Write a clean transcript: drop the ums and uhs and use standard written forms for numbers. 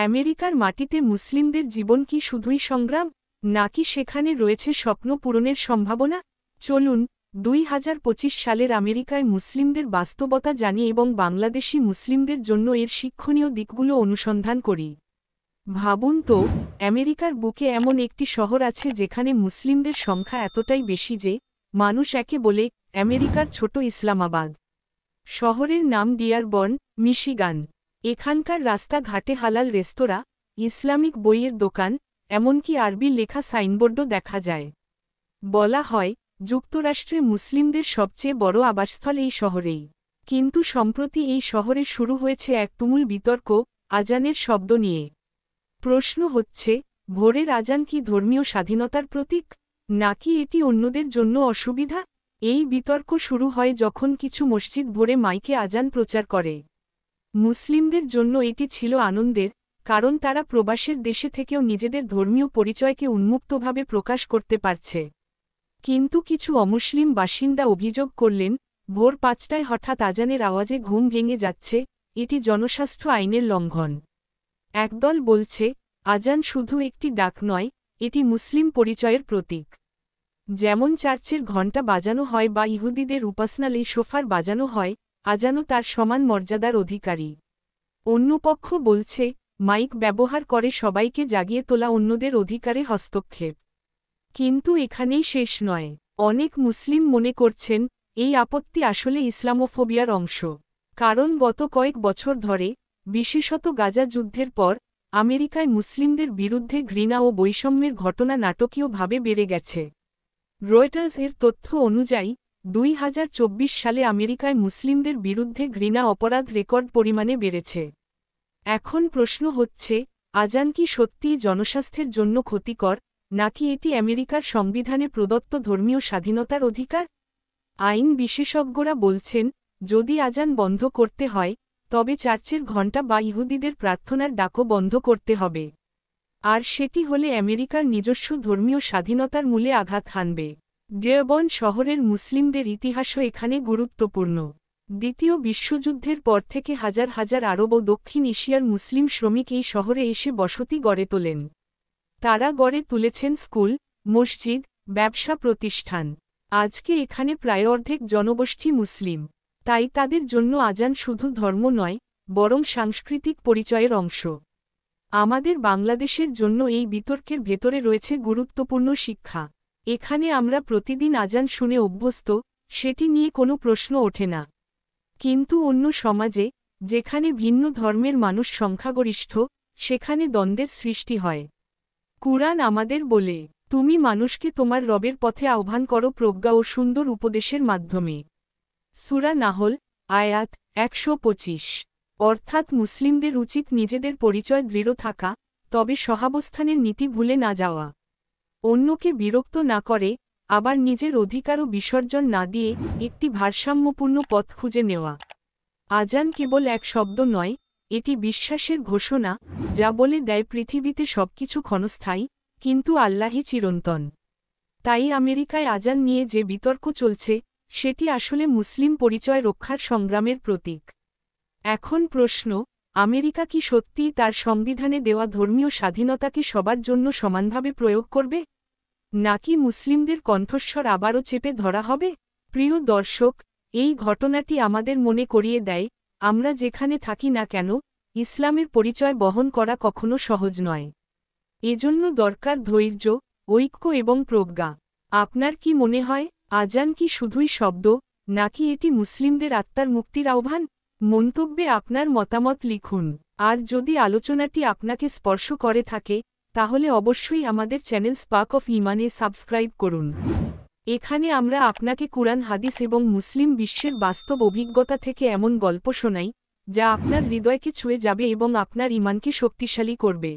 আমেরিকার মাটিতে মুসলিমদের জীবন কি শুধুই সংগ্রাম, নাকি সেখানে রয়েছে স্বপ্ন পূরণের সম্ভাবনা? চলুন 2025 সালের আমেরিকায় মুসলিমদের বাস্তবতা জানি এবং বাংলাদেশি মুসলিমদের জন্য এর শিক্ষণীয় দিকগুলো অনুসন্ধান করি। ভাবুন তো, আমেরিকার বুকে এমন একটি শহর আছে যেখানে মুসলিমদের সংখ্যা এতটাই বেশি যে মানুষ একে বলে আমেরিকার ছোট ইসলামাবাদ। শহরের নাম ডিয়ারবর্ন, মিশিগান। এখানকার রাস্তাঘাটে হালাল রেস্তোরাঁ, ইসলামিক বইয়ের দোকান, এমনকি আরবি লেখা সাইনবোর্ডও দেখা যায়। বলা হয়, যুক্তরাষ্ট্রে মুসলিমদের সবচেয়ে বড় আবাসস্থল এই শহরেই। কিন্তু সম্প্রতি এই শহরে শুরু হয়েছে এক তুমুল বিতর্ক আজানের শব্দ নিয়ে। প্রশ্ন হচ্ছে, ভোরের আজান কি ধর্মীয় স্বাধীনতার প্রতীক, নাকি এটি অন্যদের জন্য অসুবিধা? এই বিতর্ক শুরু হয় যখন কিছু মসজিদ ভোরে মাইকে আজান প্রচার করে। মুসলিমদের জন্য এটি ছিল আনন্দের, কারণ তারা প্রবাসের দেশে থেকেও নিজেদের ধর্মীয় পরিচয়কে উন্মুক্তভাবে প্রকাশ করতে পারছে। কিন্তু কিছু অমুসলিম বাসিন্দা অভিযোগ করলেন, ভোর 5টায় হঠাৎ আজানের আওয়াজে ঘুম ভেঙে যাচ্ছে, এটি জনস্বাস্থ্য আইনের লঙ্ঘন। একদল বলছে, আজান শুধু একটি ডাক নয়, এটি মুসলিম পরিচয়ের প্রতীক। যেমন চার্চের ঘণ্টা বাজানো হয় বা ইহুদিদের উপাসনালে শোফার বাজানো হয়, আজানও তার সমান মর্যাদার অধিকারী। অন্য পক্ষ বলছে, মাইক ব্যবহার করে সবাইকে জাগিয়ে তোলা অন্যদের অধিকারে হস্তক্ষেপ। কিন্তু এখানেই শেষ নয়। অনেক মুসলিম মনে করছেন, এই আপত্তি আসলে ইসলামোফোবিয়ার অংশ। কারণ গত কয়েক বছর ধরে, বিশেষত গাজা যুদ্ধের পর, আমেরিকায় মুসলিমদের বিরুদ্ধে ঘৃণা ও বৈষম্যের ঘটনা নাটকীয়ভাবে বেড়ে গেছে। রয়টার্স এর তথ্য অনুযায়ী 2024 সালে আমেরিকায় মুসলিমদের বিরুদ্ধে ঘৃণা অপরাধ রেকর্ড পরিমাণে বেড়েছে। এখন প্রশ্ন হচ্ছে, আজান কি সত্যিই জনস্বাস্থ্যের জন্য ক্ষতিকর, নাকি এটি আমেরিকার সংবিধানে প্রদত্ত ধর্মীয় স্বাধীনতার অধিকার? আইন বিশেষজ্ঞরা বলছেন, যদি আজান বন্ধ করতে হয়, তবে চার্চের ঘণ্টা বা ইহুদিদের প্রার্থনার ডাকও বন্ধ করতে হবে। আর সেটি হলে আমেরিকার নিজস্ব ধর্মীয় স্বাধীনতার মূলে আঘাত হানবে। ডিয়ারবর্ন শহরের মুসলিমদের ইতিহাসও এখানে গুরুত্বপূর্ণ। দ্বিতীয় বিশ্বযুদ্ধের পর থেকে হাজার হাজার আরব ও দক্ষিণ এশিয়ার মুসলিম শ্রমিক এই শহরে এসে বসতি গড়ে তোলেন। তারা গড়ে তুলেছেন স্কুল, মসজিদ, ব্যবসা প্রতিষ্ঠান। আজকে এখানে প্রায় অর্ধেক জনগোষ্ঠী মুসলিম। তাই তাদের জন্য আজান শুধু ধর্ম নয়, বরং সাংস্কৃতিক পরিচয়ের অংশ। আমাদের বাংলাদেশের জন্য এই বিতর্কের ভেতরে রয়েছে গুরুত্বপূর্ণ শিক্ষা। এখানে আমরা প্রতিদিন আজান শুনে অভ্যস্ত, সেটি নিয়ে কোনো প্রশ্ন ওঠে না। কিন্তু অন্য সমাজে, যেখানে ভিন্ন ধর্মের মানুষ সংখ্যাগরিষ্ঠ, সেখানে দ্বন্দ্বের সৃষ্টি হয়। কুরআন আমাদের বলে, তুমি মানুষকে তোমার রবের পথে আহ্বান করো প্রজ্ঞা ও সুন্দর উপদেশের মাধ্যমে। সূরা নাহল, আয়াত 125। অর্থাৎ মুসলিমদের উচিত নিজেদের পরিচয় দৃঢ় থাকা, তবে সহাবস্থানের নীতি ভুলে না যাওয়া। অন্যকে বিরক্ত না করে, আবার নিজের অধিকারও বিসর্জন না দিয়ে একটি ভারসাম্যপূর্ণ পথ খুঁজে নেওয়া। আজান কেবল এক শব্দ নয়, এটি বিশ্বাসের ঘোষণা, যা বলে দেয় পৃথিবীতে সবকিছু ক্ষণস্থায়ী, কিন্তু আল্লাহই চিরন্তন। তাই আমেরিকায় আজান নিয়ে যে বিতর্ক চলছে, সেটি আসলে মুসলিম পরিচয় রক্ষার সংগ্রামের প্রতীক। এখন প্রশ্ন, আমেরিকা কি সত্যিই তার সংবিধানে দেওয়া ধর্মীয় স্বাধীনতাকে সবার জন্য সমানভাবে প্রয়োগ করবে, নাকি মুসলিমদের কণ্ঠস্বর আবারও চেপে ধরা হবে? প্রিয় দর্শক, এই ঘটনাটি আমাদের মনে করিয়ে দেয়, আমরা যেখানে থাকি না কেন, ইসলামের পরিচয় বহন করা কখনো সহজ নয়। এজন্য দরকার ধৈর্য, ঐক্য এবং প্রজ্ঞা। আপনার কি মনে হয়, আজান কি শুধুই শব্দ, নাকি এটি মুসলিমদের আত্মার মুক্তির আহ্বান? মন্তব্যে আপনার মতামত লিখুন। আর যদি আলোচনাটি আপনাকে স্পর্শ করে থাকে, তাহলে অবশ্যই আমাদের চ্যানেল স্পার্ক অফ ইমানে সাবস্ক্রাইব করুন। এখানে আমরা আপনাকে কুরআন, হাদিস এবং মুসলিম বিশ্বের বাস্তব অভিজ্ঞতা থেকে এমন গল্প শোনাই, যা আপনার হৃদয়কে ছুঁয়ে যাবে এবং আপনার ঈমানকে শক্তিশালী করবে।